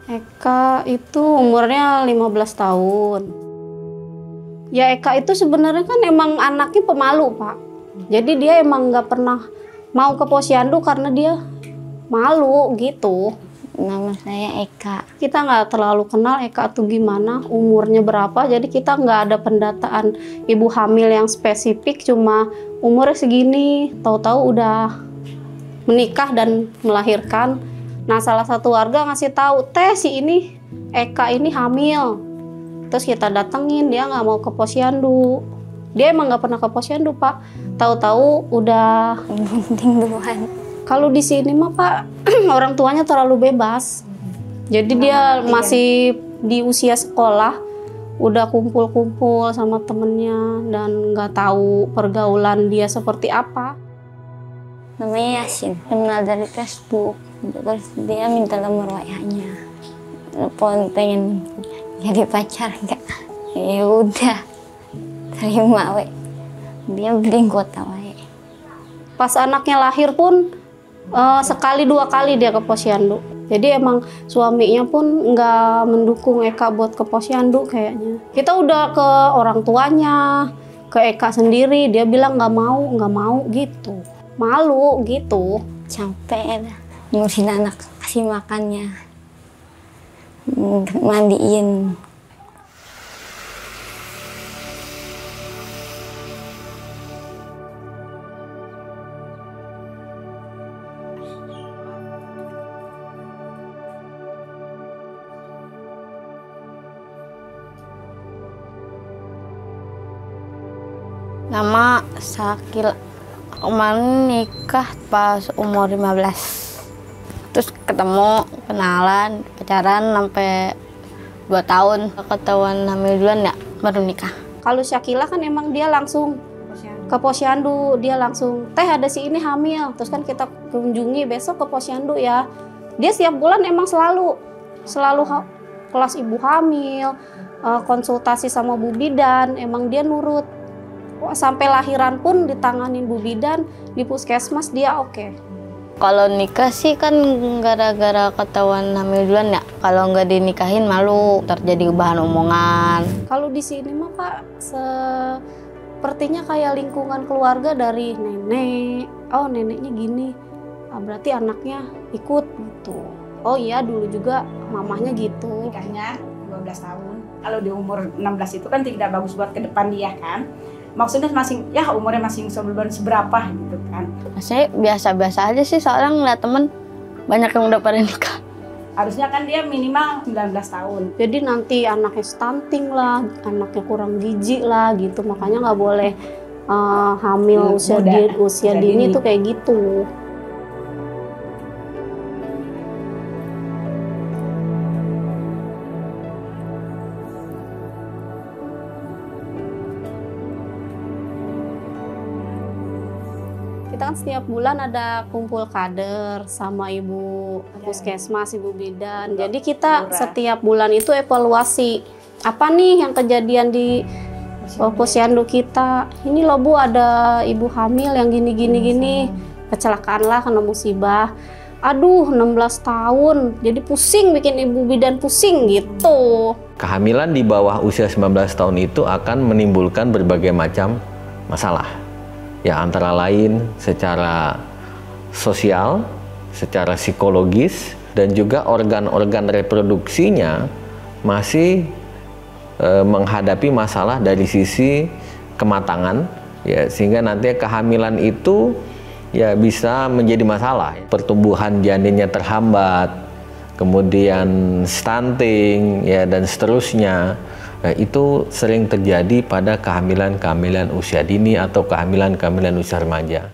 Eka itu umurnya 15 tahun. Ya Eka itu sebenarnya kan emang anaknya pemalu, Pak. Jadi dia emang nggak pernah mau ke posyandu karena dia malu gitu. Nama saya Eka. Kita nggak terlalu kenal Eka tuh gimana, umurnya berapa. Jadi kita nggak ada pendataan ibu hamil yang spesifik, cuma umurnya segini, tahu-tahu udah menikah dan melahirkan. Nah, salah satu warga ngasih tahu, teh si ini Eka ini hamil. Terus kita datengin, dia nggak mau ke posyandu. Dia emang nggak pernah ke posyandu, Pak. Tahu-tahu udah Bunting duluan. Kalau di sini mah Pak, orang tuanya terlalu bebas. Jadi dia masih di usia sekolah, udah kumpul-kumpul sama temennya dan nggak tahu pergaulan dia seperti apa. Namanya Yasin, kenal dari Facebook. Terus dia minta nomor WA-nya. Telepon pengen jadi pacar enggak? Ya udah, terima we. Dia beli kuota we. Pas anaknya lahir pun sekali dua kali dia ke posyandu. Jadi emang suaminya pun nggak mendukung Eka buat ke posyandu kayaknya. Kita udah ke orang tuanya, ke Eka sendiri, dia bilang nggak mau gitu. Malu gitu. Capek dah ngurusin anak, kasih makannya, mandiin. Nama Sakil. Kemarin nikah pas umur 15. Terus ketemu, kenalan, pacaran sampai 2 tahun. Ketahuan hamil duluan ya, baru nikah. Kalau Syakila kan emang dia langsung ke posyandu, dia langsung, teh ada si ini hamil. Terus kan kita kunjungi besok ke posyandu ya. Dia setiap bulan emang selalu kelas ibu hamil, konsultasi sama Bu Bidan, emang dia nurut. Sampai lahiran pun ditanganin Bu Bidan, di puskesmas dia oke. Kalau nikah sih kan gara-gara ketahuan hamil duluan ya. Kalau nggak dinikahin malu, terjadi bahan omongan. Kalau di sini mah Pak, sepertinya kayak lingkungan keluarga dari nenek. Oh neneknya gini, berarti anaknya ikut gitu. Oh iya dulu juga mamahnya gitu. Nikahnya 12 tahun. Kalau di umur 16 itu kan tidak bagus buat ke depan dia kan. Maksudnya umurnya masih sebelum seberapa gitu kan. Saya biasa-biasa aja sih, soalnya ngeliat temen banyak yang udah pada nikah. Harusnya kan dia minimal 19 tahun. Jadi nanti anaknya stunting lah, anaknya kurang gizi lah gitu. Makanya nggak boleh hamil usia dini tuh kayak gitu. Kita kan setiap bulan ada kumpul kader sama ibu puskesmas, ibu bidan. Jadi kita setiap bulan itu evaluasi. Apa nih yang kejadian di posyandu kita? Ini loh Bu, ada ibu hamil yang gini. Kecelakaan lah, kena musibah. Aduh 16 tahun, jadi pusing, bikin ibu bidan pusing gitu. Kehamilan di bawah usia 19 tahun itu akan menimbulkan berbagai macam masalah. Ya antara lain secara sosial, secara psikologis, dan juga organ-organ reproduksinya masih menghadapi masalah dari sisi kematangan, ya sehingga nanti kehamilan itu ya bisa menjadi masalah. Pertumbuhan janinnya terhambat, kemudian stunting, ya dan seterusnya. Nah, itu sering terjadi pada kehamilan-kehamilan usia dini atau kehamilan-kehamilan usia remaja.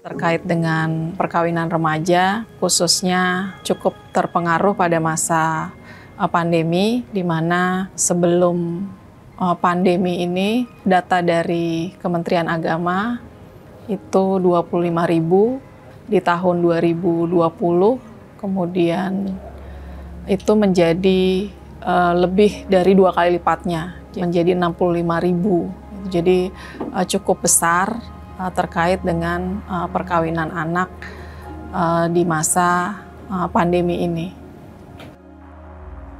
Terkait dengan perkawinan remaja, khususnya cukup terpengaruh pada masa pandemi, di mana sebelum pandemi ini data dari Kementerian Agama itu 25.000 di tahun 2020, kemudian itu menjadi lebih dari 2 kali lipatnya, menjadi 65.000 Jadi cukup besar terkait dengan perkawinan anak di masa pandemi ini.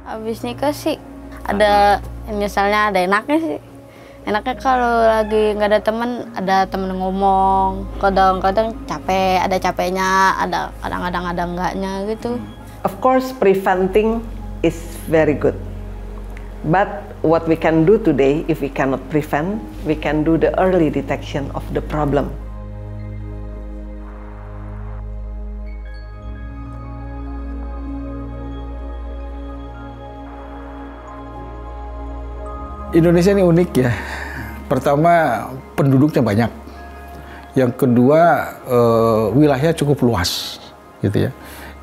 Habis nikah sih ada, misalnya ada enaknya sih. Enaknya kalau lagi nggak ada temen ngomong. Kadang-kadang capek, ada capeknya, ada kadang-kadang ada enggaknya gitu. Of course, preventing is very good. But what we can do today, if we cannot prevent, we can do the early detection of the problem. Indonesia ini unik ya. Pertama, penduduknya banyak. Yang kedua, wilayahnya cukup luas, gitu ya.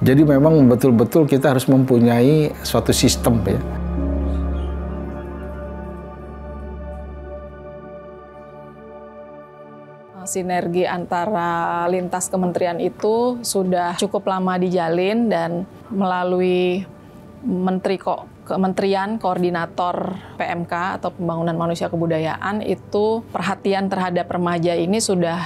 Jadi memang betul-betul kita harus mempunyai suatu sistem ya. Sinergi antara lintas kementerian itu sudah cukup lama dijalin, dan melalui Kementerian Koordinator PMK atau Pembangunan Manusia Kebudayaan itu perhatian terhadap remaja ini sudah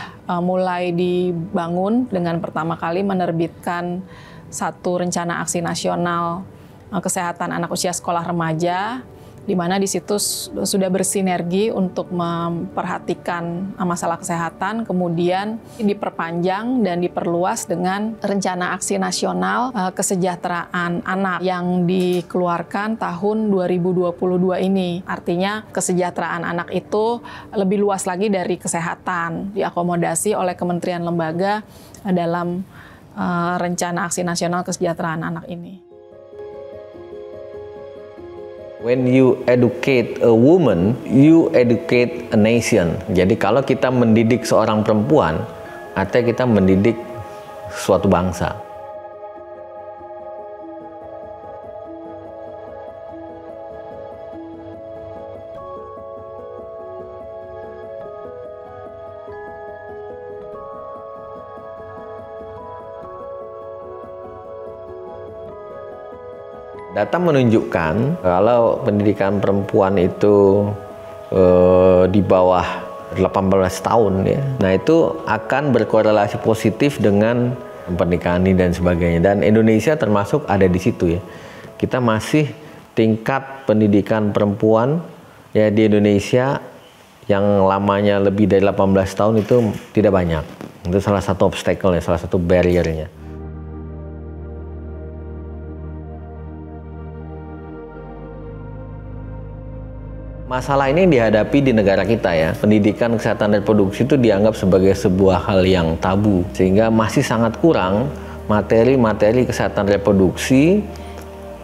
mulai dibangun dengan pertama kali menerbitkan satu rencana aksi nasional kesehatan anak usia sekolah remaja, di mana di situ sudah bersinergi untuk memperhatikan masalah kesehatan, kemudian diperpanjang dan diperluas dengan rencana aksi nasional kesejahteraan anak yang dikeluarkan tahun 2022 ini. Artinya kesejahteraan anak itu lebih luas lagi dari kesehatan, diakomodasi oleh kementerian lembaga dalam rencana aksi nasional kesejahteraan anak ini. When you educate a woman, you educate a nation. Jadi kalau kita mendidik seorang perempuan, artinya kita mendidik suatu bangsa. Data menunjukkan kalau pendidikan perempuan itu di bawah 18 tahun ya, nah itu akan berkorelasi positif dengan pernikahan ini dan sebagainya. Dan Indonesia termasuk ada di situ ya. Kita masih tingkat pendidikan perempuan ya di Indonesia yang lamanya lebih dari 18 tahun itu tidak banyak. Itu salah satu obstacle ya, salah satu barrier-nya. Masalah ini dihadapi di negara kita ya. Pendidikan kesehatan reproduksi itu dianggap sebagai sebuah hal yang tabu, sehingga masih sangat kurang materi-materi kesehatan reproduksi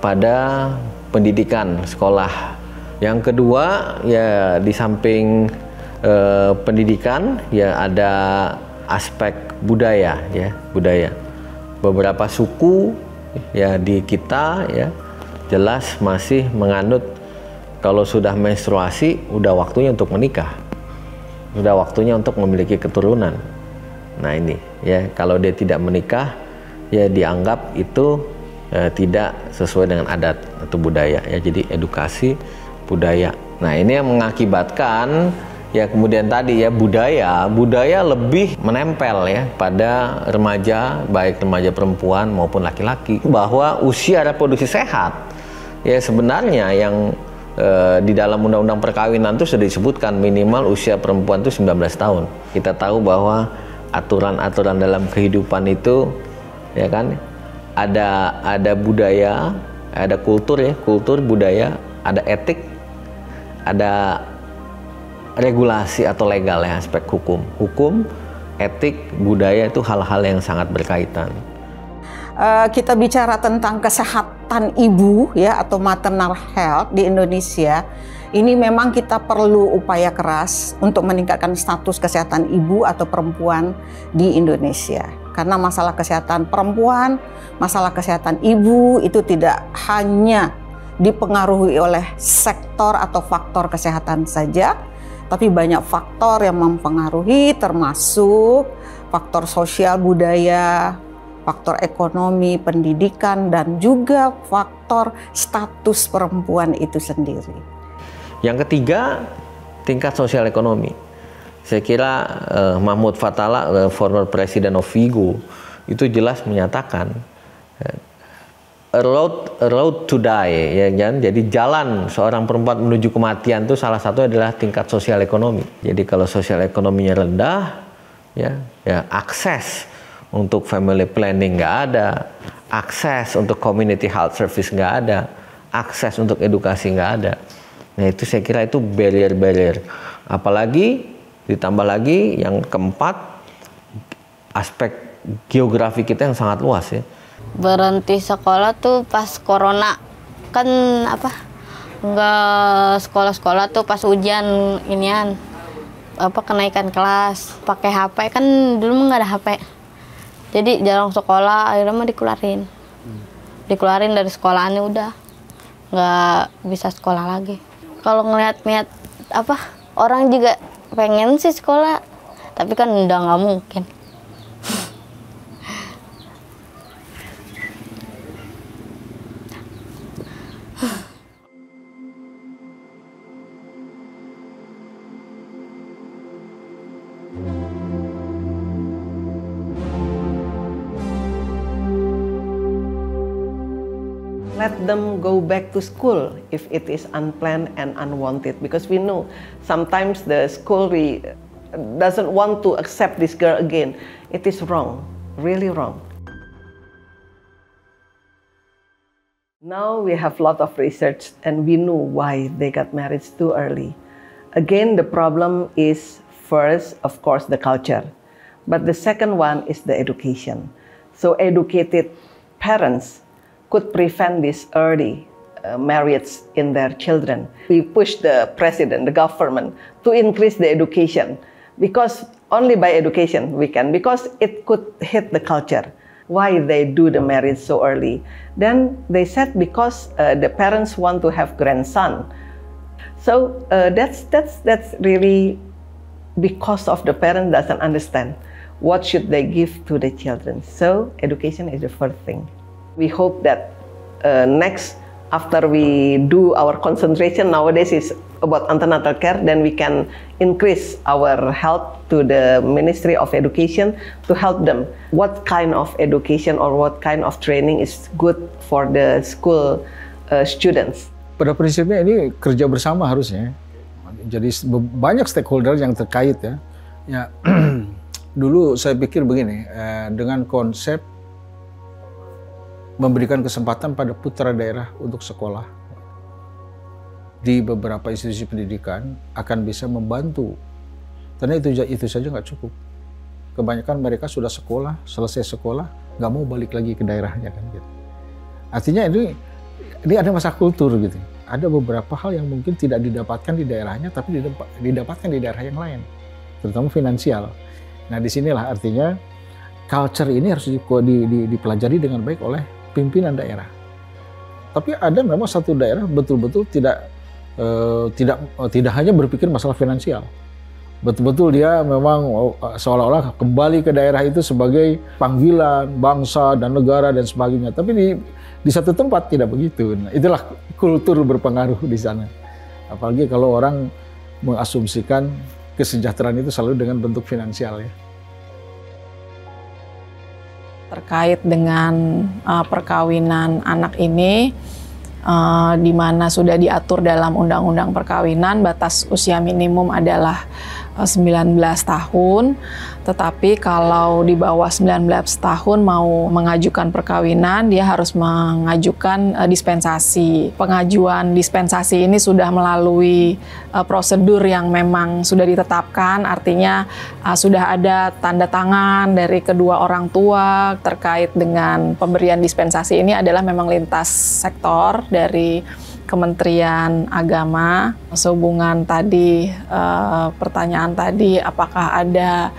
pada pendidikan sekolah. Yang kedua ya, di samping pendidikan ya ada aspek budaya ya, budaya. Beberapa suku ya di kita ya jelas masih menganut kalau sudah menstruasi, udah waktunya untuk menikah, udah waktunya untuk memiliki keturunan. Nah ini ya, kalau dia tidak menikah, ya dianggap itu tidak sesuai dengan adat atau budaya ya. Jadi edukasi budaya. Nah ini yang mengakibatkan ya kemudian tadi ya budaya lebih menempel ya pada remaja, baik remaja perempuan maupun laki-laki, bahwa usia reproduksi sehat ya sebenarnya yang di dalam undang-undang perkawinan itu sudah disebutkan minimal usia perempuan itu 19 tahun. Kita tahu bahwa aturan-aturan dalam kehidupan itu ya kan ada budaya, ada kultur ya, kultur budaya, ada etik, ada regulasi atau legal ya, aspek hukum. Hukum, etik, budaya itu hal-hal yang sangat berkaitan. Kita bicara tentang kesehatan ibu ya atau maternal health di Indonesia, ini memang kita perlu upaya keras untuk meningkatkan status kesehatan ibu atau perempuan di Indonesia. Karena masalah kesehatan perempuan, masalah kesehatan ibu itu tidak hanya dipengaruhi oleh sektor atau faktor kesehatan saja, tapi banyak faktor yang mempengaruhi, termasuk faktor sosial budaya, faktor ekonomi, pendidikan, dan juga faktor status perempuan itu sendiri. Yang ketiga, tingkat sosial ekonomi. Saya kira Mahmud Fatala, former president of Vigo, itu jelas menyatakan a road to die, ya kan? Jadi jalan seorang perempuan menuju kematian itu salah satu adalah tingkat sosial ekonomi. Jadi kalau sosial ekonominya rendah, ya akses untuk family planning nggak ada, akses untuk community health service nggak ada, akses untuk edukasi nggak ada. Nah itu saya kira itu barrier-barrier. Apalagi ditambah lagi yang keempat, aspek geografi kita yang sangat luas ya. Berhenti sekolah tuh pas corona, kan nggak sekolah-sekolah tuh pas ujian inian, kenaikan kelas, pakai HP, kan dulu nggak ada HP. Jadi jarang sekolah, akhirnya mah dikeluarin dari sekolahannya, udah nggak bisa sekolah lagi. Kalau ngeliat-ngeliat orang juga pengen sih sekolah, tapi kan udah nggak mungkin. Let them go back to school if it is unplanned and unwanted, because we know sometimes the school doesn't want to accept this girl again. It is wrong, really wrong. Now we have a lot of research and we know why they got married too early. Again, the problem is first, of course, the culture, but the second one is the education. So educated parents could prevent this early marriage in their children. We push the president, the government, to increase the education, because only by education we can, because it could hit the culture. Why they do the marriage so early? Then they said because the parents want to have grandson. So that's really because of the parent doesn't understand what should they give to the children. So education is the first thing. We hope that next, after we do our concentration nowadays is about antenatal care, then we can increase our help to the Ministry of Education to help them. What kind of education or what kind of training is good for the school students? Pada prinsipnya ini kerja bersama harusnya. Jadi banyak stakeholder yang terkait ya. Ya dulu saya pikir begini, dengan konsep memberikan kesempatan pada putra daerah untuk sekolah di beberapa institusi pendidikan akan bisa membantu. Karena itu saja nggak cukup. Kebanyakan mereka sudah sekolah, selesai sekolah, nggak mau balik lagi ke daerahnya kan gitu. Artinya ini ada masalah kultur gitu. Ada beberapa hal yang mungkin tidak didapatkan di daerahnya, tapi didapatkan di daerah yang lain, terutama finansial. Nah disinilah artinya culture ini harus dipelajari dengan baik oleh pimpinan daerah. Tapi ada memang satu daerah betul-betul tidak hanya berpikir masalah finansial. Betul-betul dia memang seolah-olah kembali ke daerah itu sebagai panggilan bangsa dan negara dan sebagainya. Tapi di satu tempat tidak begitu. Nah, itulah kultur berpengaruh di sana. Apalagi kalau orang mengasumsikan kesejahteraan itu selalu dengan bentuk finansial ya. Terkait dengan perkawinan anak ini, di mana sudah diatur dalam Undang-Undang Perkawinan, batas usia minimum adalah 19 tahun, tetapi kalau di bawah 19 tahun mau mengajukan perkawinan, dia harus mengajukan dispensasi. Pengajuan dispensasi ini sudah melalui prosedur yang memang sudah ditetapkan, artinya sudah ada tanda tangan dari kedua orang tua terkait dengan pemberian dispensasi. Ini adalah memang lintas sektor dari Kementerian Agama. Sehubungan tadi, pertanyaan tadi, apakah ada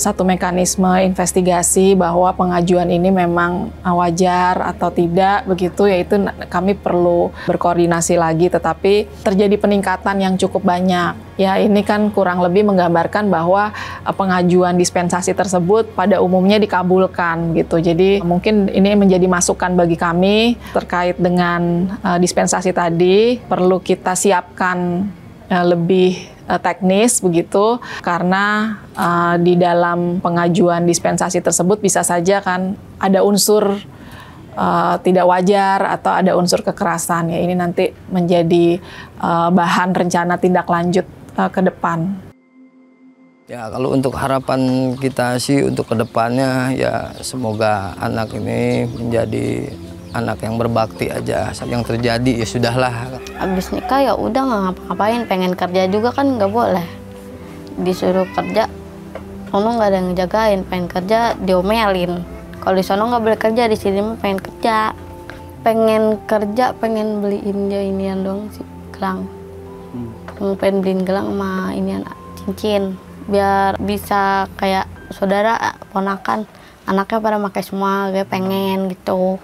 satu mekanisme investigasi bahwa pengajuan ini memang wajar atau tidak, begitu, yaitu kami perlu berkoordinasi lagi, tetapi terjadi peningkatan yang cukup banyak. Ya, ini kan kurang lebih menggambarkan bahwa pengajuan dispensasi tersebut pada umumnya dikabulkan gitu. Jadi mungkin ini menjadi masukan bagi kami terkait dengan dispensasi tadi, perlu kita siapkan lebih teknis begitu, karena di dalam pengajuan dispensasi tersebut bisa saja kan ada unsur tidak wajar atau ada unsur kekerasan. Ya, ini nanti menjadi bahan rencana tindak lanjut ke depan. Ya, kalau untuk harapan kita sih untuk kedepannya ya semoga anak ini menjadi anak yang berbakti aja. Yang terjadi ya sudahlah. Abis nikah ya udah nggak ngapa-ngapain, pengen kerja juga kan nggak boleh. Disuruh kerja, ngomong nggak ada yang ngejagain, pengen kerja diomelin. Kalau di sana nggak boleh kerja, di sini mah pengen kerja. Pengen kerja, pengen beliin dia inian dong sih, gelang. Pengen beliin gelang sama inian cincin. Biar bisa kayak saudara, ponakan, anaknya pada pakai semua, gue pengen gitu.